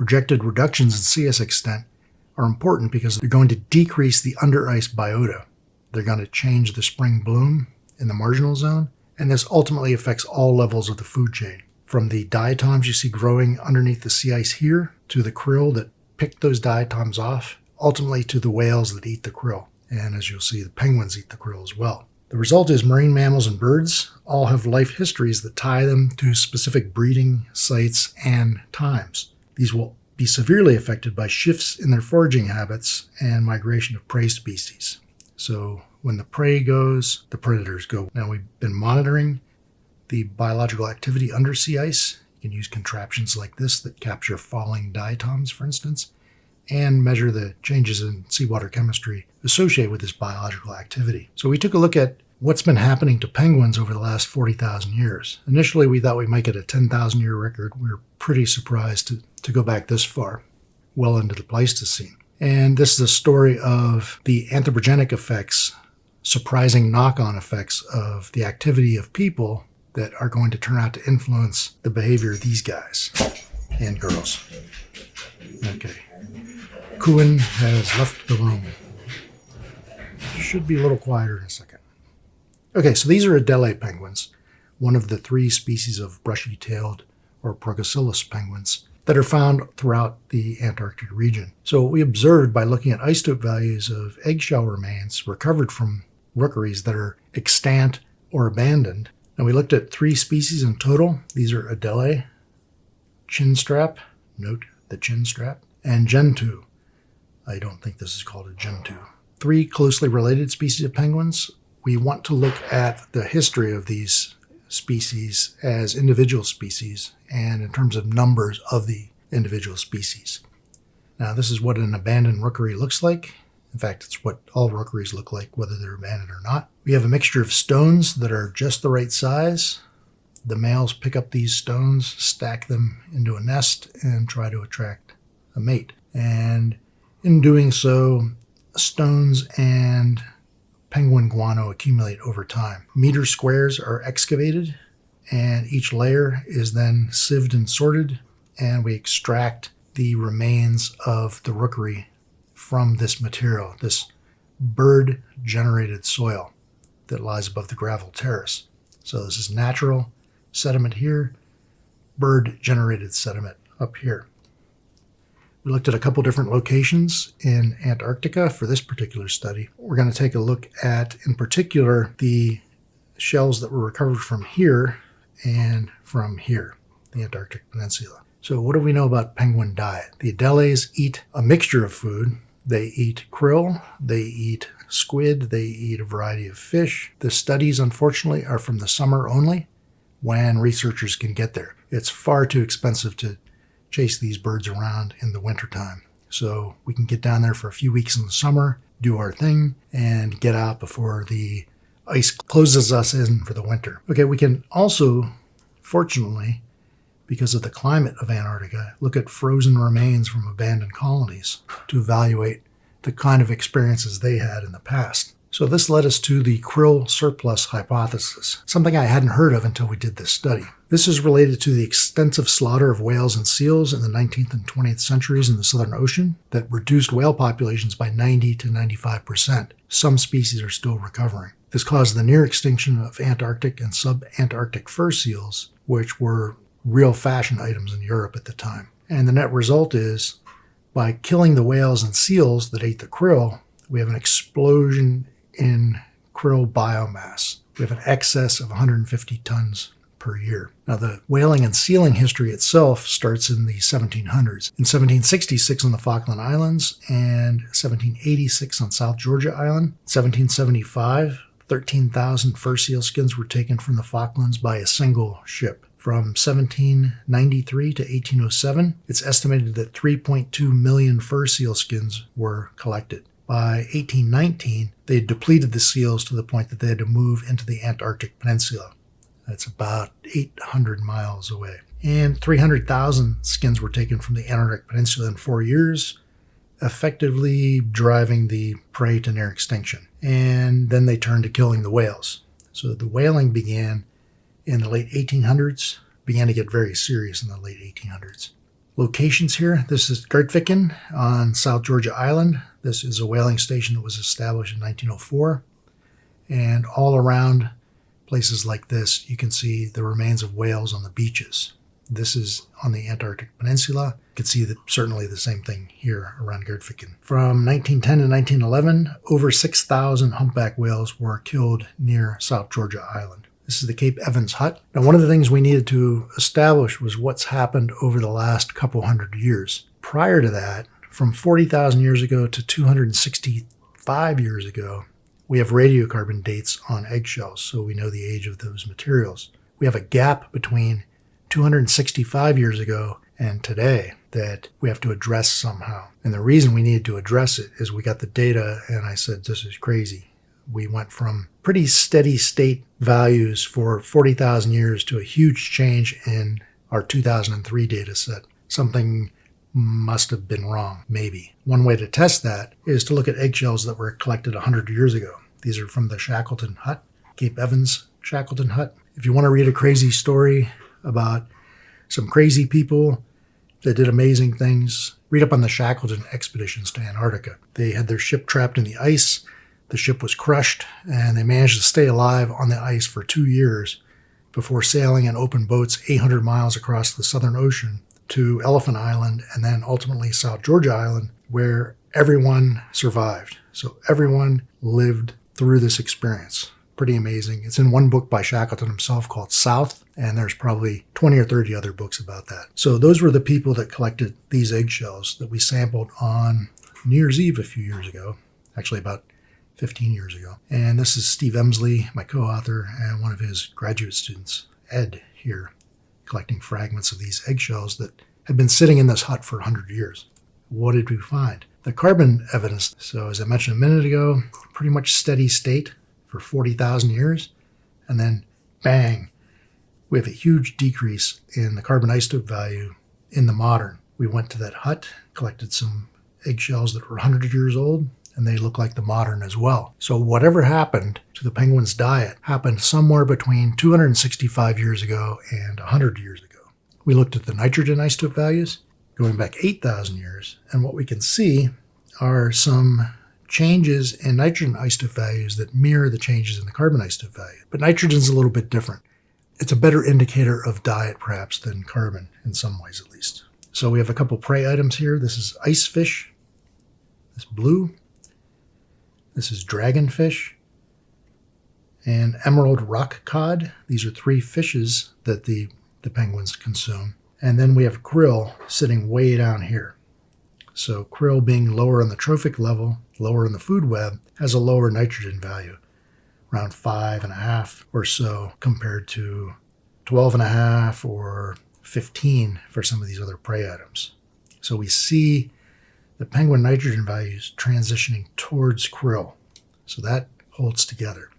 Projected reductions in sea ice extent are important because they're going to decrease the under ice biota. They're going to change the spring bloom in the marginal zone, and this ultimately affects all levels of the food chain. From the diatoms you see growing underneath the sea ice here, to the krill that pick those diatoms off, ultimately to the whales that eat the krill. And as you'll see, the penguins eat the krill as well. The result is marine mammals and birds all have life histories that tie them to specific breeding sites and times. These will be severely affected by shifts in their foraging habits and migration of prey species. So when the prey goes, the predators go. Now we've been monitoring the biological activity under sea ice. You can use contraptions like this that capture falling diatoms, for instance, and measure the changes in seawater chemistry associated with this biological activity. So we took a look at what's been happening to penguins over the last 40,000 years. Initially, we thought we might get a 10,000-year record. We were pretty surprised to go back this far, well into the Pleistocene. And this is a story of the anthropogenic effects, surprising knock-on effects of the activity of people that are going to turn out to influence the behavior of these guys and girls. Okay. Kuhn has left the room. Should be a little quieter in a second. Okay, so these are Adelie penguins, one of the 3 species of brushy-tailed or Progoscillus penguins that are found throughout the Antarctic region. So what we observed by looking at isotope values of eggshell remains recovered from rookeries that are extant or abandoned. And we looked at 3 species in total. These are Adelie, chinstrap, note the chinstrap, and gentoo. I don't think this is called a gentoo. 3 closely related species of penguins. We want to look at the history of these species as individual species and in terms of numbers of the individual species. Now, this is what an abandoned rookery looks like. In fact, it's what all rookeries look like, whether they're abandoned or not. We have a mixture of stones that are just the right size. The males pick up these stones, stack them into a nest, and try to attract a mate. And in doing so, stones and penguin guano accumulate over time. Meter squares are excavated, and each layer is then sieved and sorted, and we extract the remains of the rookery from this material, this bird-generated soil that lies above the gravel terrace. So this is natural sediment here, bird-generated sediment up here. We looked at a couple different locations in Antarctica for this particular study. We're going to take a look at, in particular, the shells that were recovered from here and from here, the Antarctic Peninsula. So what do we know about penguin diet? The Adelies eat a mixture of food. They eat krill, they eat squid, they eat a variety of fish. The studies, unfortunately, are from the summer only, when researchers can get there. It's far too expensive to chase these birds around in the wintertime. So we can get down there for a few weeks in the summer, do our thing, and get out before the ice closes us in for the winter. Okay, we can also, fortunately, because of the climate of Antarctica, look at frozen remains from abandoned colonies to evaluate the kind of experiences they had in the past. So this led us to the krill surplus hypothesis, something I hadn't heard of until we did this study. This is related to the extensive slaughter of whales and seals in the 19th and 20th centuries in the Southern Ocean that reduced whale populations by 90 to 95%. Some species are still recovering. This caused the near extinction of Antarctic and sub-Antarctic fur seals, which were real fashion items in Europe at the time. And the net result is, by killing the whales and seals that ate the krill, we have an explosion in krill biomass. We have an excess of 150 tons per year. Now, the whaling and sealing history itself starts in the 1700s. In 1766 on the Falkland Islands and 1786 on South Georgia Island. 1775, 13,000 fur seal skins were taken from the Falklands by a single ship. From 1793 to 1807, it's estimated that 3.2 million fur seal skins were collected. By 1819, they had depleted the seals to the point that they had to move into the Antarctic Peninsula. That's about 800 miles away. And 300,000 skins were taken from the Antarctic Peninsula in 4 years, effectively driving the prey to near extinction. And then they turned to killing the whales. So the whaling began in the late 1800s, began to get very serious in the late 1800s. locations here. This is Gardviken on South Georgia Island. This is a whaling station that was established in 1904. And all around places like this, you can see the remains of whales on the beaches. This is on the Antarctic Peninsula. You can see that certainly the same thing here around Gardviken. From 1910 to 1911, over 6,000 humpback whales were killed near South Georgia Island. This is the Cape Evans hut. Now, one of the things we needed to establish was what's happened over the last couple hundred years. Prior to that, from 40,000 years ago to 265 years ago, we have radiocarbon dates on eggshells, so we know the age of those materials. We have a gap between 265 years ago and today that we have to address somehow. And the reason we needed to address it is we got the data and I said, this is crazy. We went from pretty steady state values for 40,000 years to a huge change in our 2003 data set. Something must have been wrong, maybe. One way to test that is to look at eggshells that were collected 100 years ago. These are from the Shackleton hut, Cape Evans Shackleton hut. If you want to read a crazy story about some crazy people that did amazing things, read up on the Shackleton expeditions to Antarctica. They had their ship trapped in the ice. The ship was crushed, and they managed to stay alive on the ice for 2 years before sailing in open boats 800 miles across the Southern Ocean to Elephant Island and then ultimately South Georgia Island, where everyone survived. So everyone lived through this experience. Pretty amazing. It's in one book by Shackleton himself called South, and there's probably 20 or 30 other books about that. So those were the people that collected these eggshells that we sampled on New Year's Eve a few years ago, actually about 15 years ago. And this is Steve Emsley, my co-author, and one of his graduate students, Ed, here, collecting fragments of these eggshells that had been sitting in this hut for 100 years. What did we find? The carbon evidence, so as I mentioned a minute ago, pretty much steady state for 40,000 years, and then bang, we have a huge decrease in the carbon isotope value in the modern. We went to that hut, collected some eggshells that were 100 years old, and they look like the modern as well. So whatever happened to the penguin's diet happened somewhere between 265 years ago and 100 years ago. We looked at the nitrogen isotope values going back 8,000 years, and what we can see are some changes in nitrogen isotope values that mirror the changes in the carbon isotope value. But nitrogen's a little bit different. It's a better indicator of diet, perhaps, than carbon, in some ways at least. So we have a couple prey items here. This is ice fish, this blue. This is dragonfish and emerald rock cod. These are 3 fishes that the penguins consume. And then we have krill sitting way down here. So krill, being lower on the trophic level, lower in the food web, has a lower nitrogen value, around 5.5 or so, compared to 12.5 or 15 for some of these other prey items. So we see the penguin nitrogen values transitioning towards krill. So that holds together.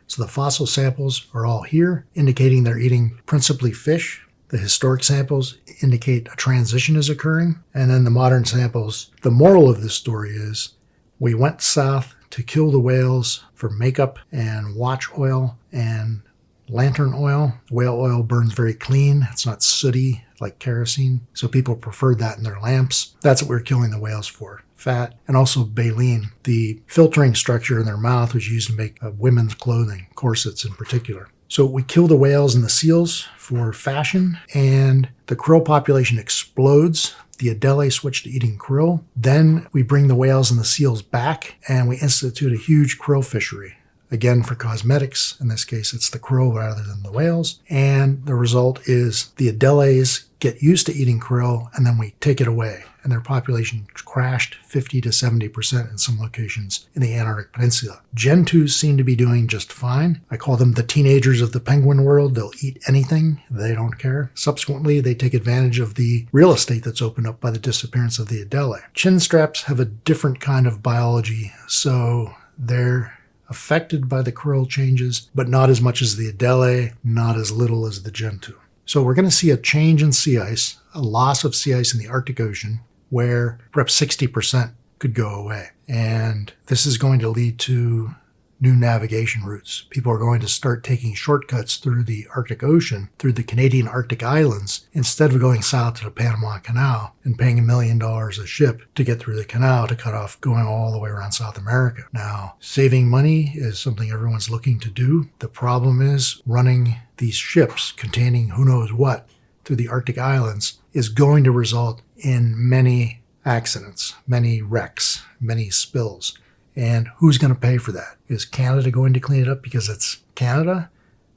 So the fossil samples are all here, indicating they're eating principally fish. The historic samples indicate a transition is occurring. And then the modern samples, the moral of this story is we went south to kill the whales for makeup and watch oil and lantern oil. Whale oil burns very clean. It's not sooty like kerosene. So people preferred that in their lamps. That's what we're killing the whales for. Fat, and also baleen. The filtering structure in their mouth was used to make women's clothing, corsets in particular. So we kill the whales and the seals for fashion, and the krill population explodes. The Adele switch to eating krill. Then we bring the whales and the seals back, and we institute a huge krill fishery. Again, for cosmetics. In this case, it's the krill rather than the whales. And the result is the Adeles get used to eating krill, and then we take it away. And their population crashed 50 to 70% in some locations in the Antarctic Peninsula. Gentoos seem to be doing just fine. I call them the teenagers of the penguin world. They'll eat anything. They don't care. Subsequently, they take advantage of the real estate that's opened up by the disappearance of the Adele. Chin straps have a different kind of biology, so they're affected by the krill changes, but not as much as the Adele, not as little as the Gentoo. So we're going to see a change in sea ice, a loss of sea ice in the Arctic Ocean, where perhaps 60% could go away. And this is going to lead to new navigation routes. People are going to start taking shortcuts through the Arctic Ocean, through the Canadian Arctic Islands, instead of going south to the Panama Canal and paying $1 million a ship to get through the canal to cut off going all the way around South America. Now, saving money is something everyone's looking to do. The problem is running these ships containing who knows what through the Arctic Islands is going to result in many accidents, many wrecks, many spills. And who's going to pay for that? Is Canada going to clean it up because it's Canada?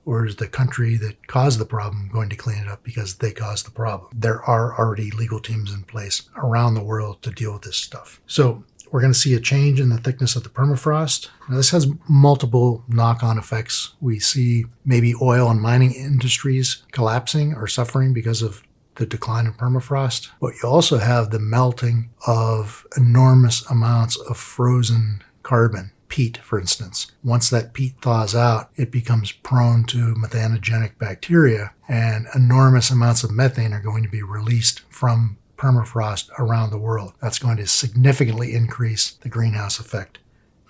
Or is the country that caused the problem going to clean it up because they caused the problem? There are already legal teams in place around the world to deal with this stuff. So we're going to see a change in the thickness of the permafrost. Now, this has multiple knock-on effects. We see maybe oil and mining industries collapsing or suffering because of the decline in permafrost. But you also have the melting of enormous amounts of frozen carbon, peat, for instance. Once that peat thaws out, it becomes prone to methanogenic bacteria, and enormous amounts of methane are going to be released from permafrost around the world. That's going to significantly increase the greenhouse effect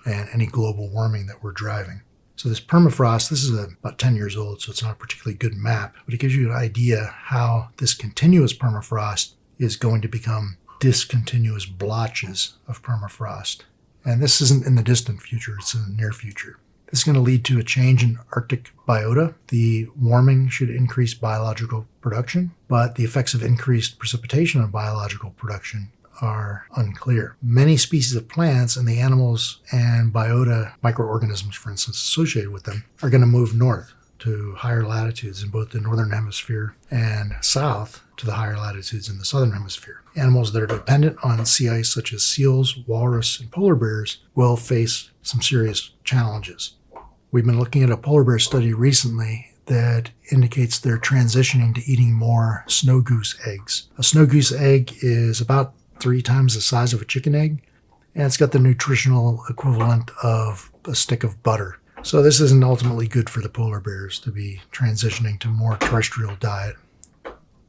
and any global warming that we're driving. So this permafrost, this is about 10 years old, so it's not a particularly good map, but it gives you an idea how this continuous permafrost is going to become discontinuous blotches of permafrost. And this isn't in the distant future, it's in the near future. This is going to lead to a change in Arctic biota. The warming should increase biological production, but the effects of increased precipitation on biological production are unclear. Many species of plants and the animals and biota, microorganisms, for instance, associated with them, are going to move north to higher latitudes in both the northern hemisphere and south to the higher latitudes in the southern hemisphere. Animals that are dependent on sea ice, such as seals, walrus, and polar bears, will face some serious challenges. We've been looking at a polar bear study recently that indicates they're transitioning to eating more snow goose eggs. A snow goose egg is about 3 times the size of a chicken egg, and it's got the nutritional equivalent of a stick of butter. So this isn't ultimately good for the polar bears to be transitioning to more terrestrial diet.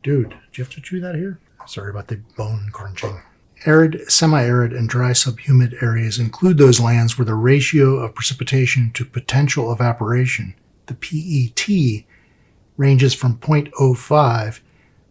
Dude, did you have to chew that here? Sorry about the bone crunching. Arid, semi-arid, and dry subhumid areas include those lands where the ratio of precipitation to potential evaporation, the PET, ranges from 0.05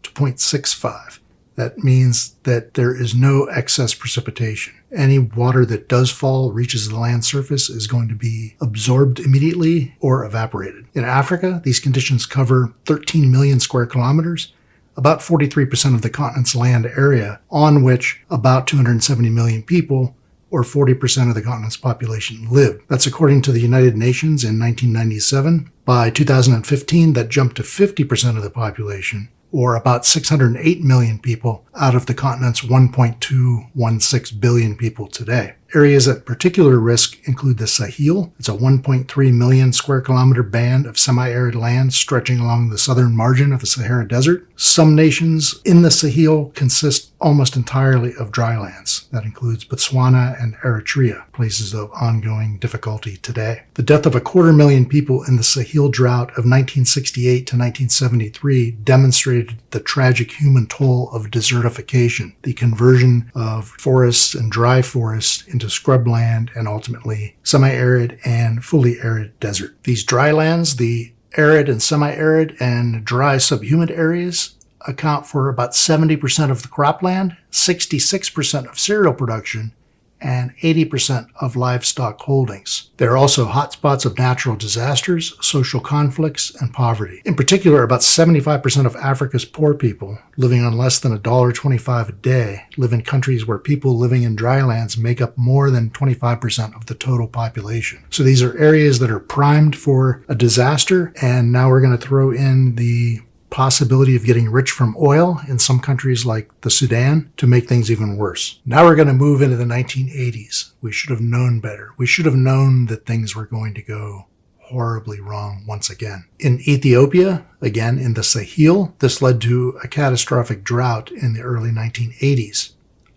to 0.65. That means that there is no excess precipitation. Any water that does fall, reaches the land surface, is going to be absorbed immediately or evaporated. In Africa, these conditions cover 13 million square kilometers, about 43% of the continent's land area, on which about 270 million people, or 40% of the continent's population, live. That's according to the United Nations in 1997. By 2015, that jumped to 50% of the population, or about 608 million people out of the continent's 1.216 billion people today. Areas at particular risk include the Sahel. It's a 1.3 million square kilometer band of semi-arid land stretching along the southern margin of the Sahara Desert. Some nations in the Sahel consist almost entirely of drylands. That includes Botswana and Eritrea, places of ongoing difficulty today. The death of 250,000 people in the Sahel drought of 1968 to 1973 demonstrated the tragic human toll of desertification, the conversion of forests and dry forests into scrubland and ultimately semi-arid and fully arid desert. These drylands, the arid and semi-arid and dry subhumid areas, account for about 70% of the cropland, 66% of cereal production, and 80% of livestock holdings. There are also hotspots of natural disasters, social conflicts, and poverty. In particular, about 75% of Africa's poor people, living on less than $1.25 a day, live in countries where people living in drylands make up more than 25% of the total population. So these are areas that are primed for a disaster, and now we're going to throw in the possibility of getting rich from oil in some countries like the Sudan to make things even worse. Now we're going to move into the 1980s. We should have known better. We should have known that things were going to go horribly wrong once again. In Ethiopia, again in the Sahel, this led to a catastrophic drought in the early 1980s.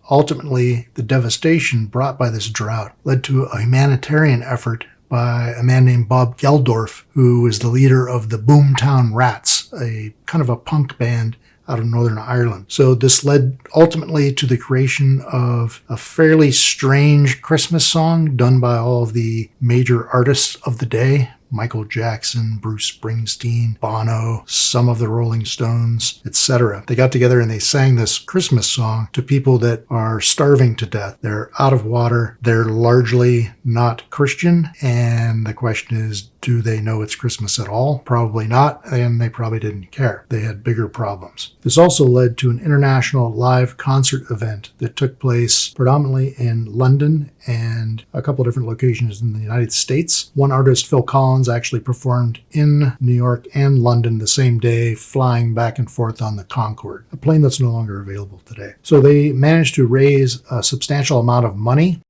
Ultimately, the devastation brought by this drought led to a humanitarian effort by a man named Bob Geldorf, who was the leader of the Boomtown Rats, a kind of a punk band out of Northern Ireland. So this led ultimately to the creation of a fairly strange Christmas song done by all of the major artists of the day. Michael Jackson, Bruce Springsteen, Bono, some of the Rolling Stones, etc. They got together and they sang this Christmas song to people that are starving to death. They're out of water. They're largely not Christian. And the question is, do they know it's Christmas at all? Probably not, and they probably didn't care. They had bigger problems. This also led to an international live concert event that took place predominantly in London and a couple different locations in the United States. One artist, Phil Collins, actually performed in New York and London the same day, flying back and forth on the Concorde, a plane that's no longer available today. So they managed to raise a substantial amount of money.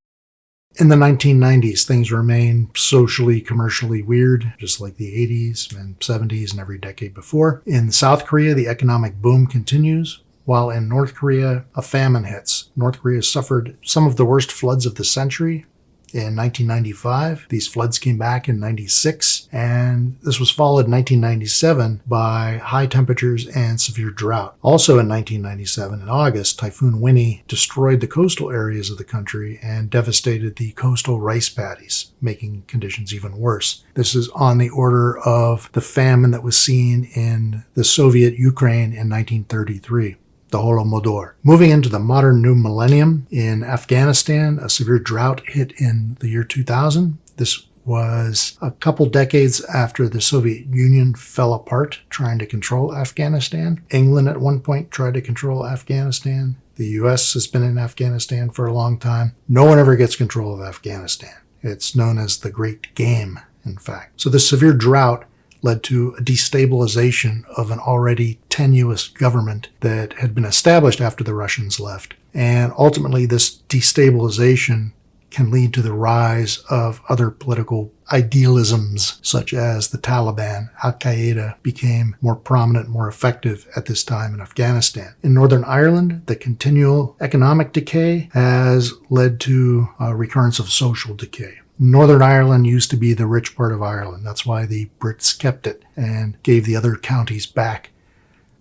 In the 1990s, things remained socially, commercially weird, just like the 80s and 70s and every decade before. In South Korea, the economic boom continues, while in North Korea, a famine hits. North Korea suffered some of the worst floods of the century in 1995. These floods came back in 96, and this was followed in 1997 by high temperatures and severe drought. Also in 1997, in August, Typhoon Winnie destroyed the coastal areas of the country and devastated the coastal rice paddies, making conditions even worse. This is on the order of the famine that was seen in the Soviet Ukraine in 1933. The Holodomor. Moving into the modern new millennium, in Afghanistan, a severe drought hit in the year 2000. This was a couple decades after the Soviet Union fell apart trying to control Afghanistan. England at one point tried to control Afghanistan. The US has been in Afghanistan for a long time. No one ever gets control of Afghanistan. It's known as the Great Game, in fact. So this severe drought led to a destabilization of an already tenuous government that had been established after the Russians left. And ultimately, this destabilization can lead to the rise of other political idealisms, such as the Taliban. Al-Qaeda became more prominent, more effective at this time in Afghanistan. In Northern Ireland, the continual economic decay has led to a recurrence of social decay. Northern Ireland used to be the rich part of Ireland. That's why the Brits kept it and gave the other counties back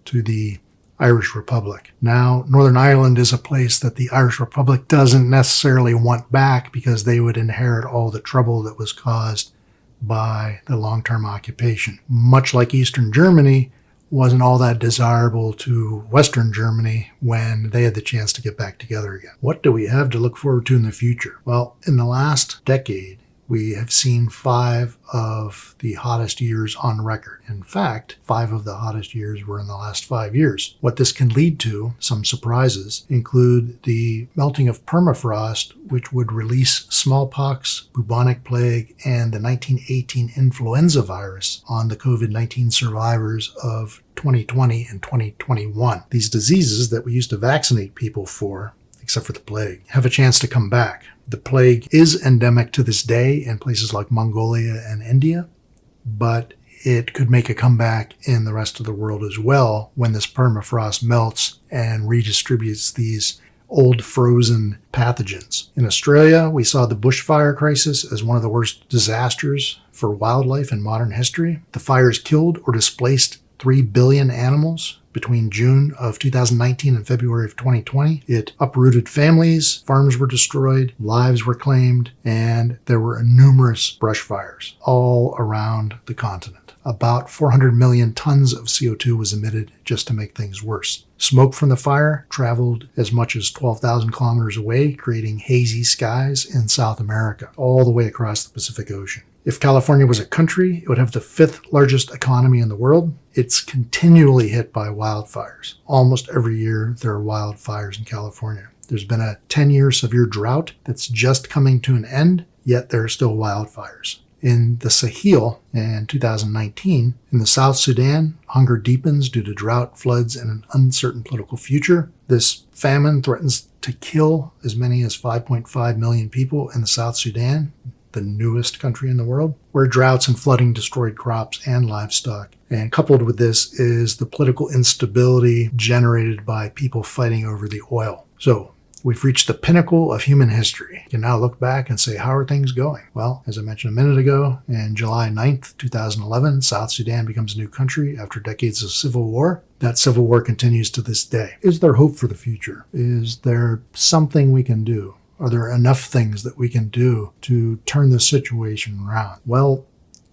to the Irish Republic. Now, Northern Ireland is a place that the Irish Republic doesn't necessarily want back because they would inherit all the trouble that was caused by the long-term occupation. Much like Eastern Germany wasn't all that desirable to Western Germany when they had the chance to get back together again. What do we have to look forward to in the future? Well, in the last decade, we have seen 5 of the hottest years on record. In fact, 5 of the hottest years were in the last 5 years. What this can lead to, some surprises, include the melting of permafrost, which would release smallpox, bubonic plague, and the 1918 influenza virus on the COVID-19 survivors of 2020 and 2021. These diseases that we used to vaccinate people for, except for the plague, have a chance to come back. The plague is endemic to this day in places like Mongolia and India, but it could make a comeback in the rest of the world as well when this permafrost melts and redistributes these old frozen pathogens. In Australia, we saw the bushfire crisis as one of the worst disasters for wildlife in modern history. The fires killed or displaced 3 billion animals between June of 2019 and February of 2020. It uprooted families, farms were destroyed, lives were claimed, and there were numerous brush fires all around the continent. About 400 million tons of CO2 was emitted just to make things worse. Smoke from the fire traveled as much as 12,000 kilometers away, creating hazy skies in South America, all the way across the Pacific Ocean. If California was a country, it would have the 5th largest economy in the world. It's continually hit by wildfires. Almost every year there are wildfires in California. There's been a 10-year severe drought that's just coming to an end, yet there are still wildfires. In the Sahel in 2019, in the South Sudan, hunger deepens due to drought, floods, and an uncertain political future. This famine threatens to kill as many as 5.5 million people in the South Sudan, the newest country in the world, where droughts and flooding destroyed crops and livestock. And coupled with this is the political instability generated by people fighting over the oil. So, We've reached the pinnacle of human history. You can now look back and say, how are things going? Well, as I mentioned a minute ago, in July 9th, 2011, South Sudan becomes a new country after decades of civil war. That civil war continues to this day. Is there hope for the future? Is there something we can do? Are there enough things that we can do to turn the situation around? Well,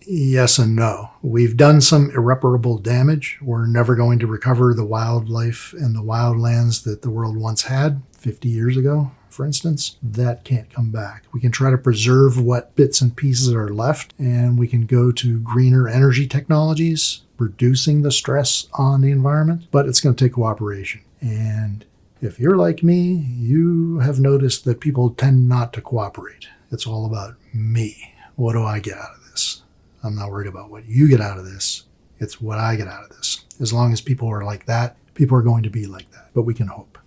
yes and no. We've done some irreparable damage. We're never going to recover the wildlife and the wildlands that the world once had 50 years ago, for instance. That can't come back. We can try to preserve what bits and pieces are left, and we can go to greener energy technologies, reducing the stress on the environment, but it's going to take cooperation. And if you're like me, you have noticed that people tend not to cooperate. It's all about me. What do I get out of this? I'm not worried about what you get out of this. It's what I get out of this. As long as people are like that, people are going to be like that. But we can hope.